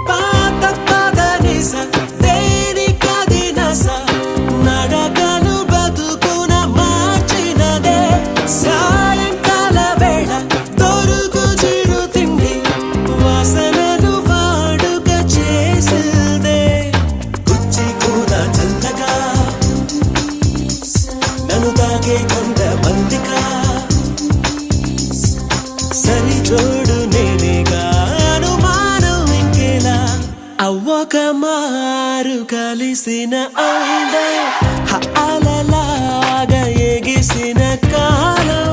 పాత పదనిస దేనికది నస నడకలు బతుకున మార్చినదే సాయంకాల వేళ దొరుకు చిరు తిండి వాసనలు వాడుక చేసిందే కుచ్చి కూడా చల్లగా నన్ను తాగే కొండ మందికా సరి జోడు నేనేగా అనుమానం ఇంకేలా అవ్వక మారు కలిసిన అందం అలలాగా ఎగిసిన కాలం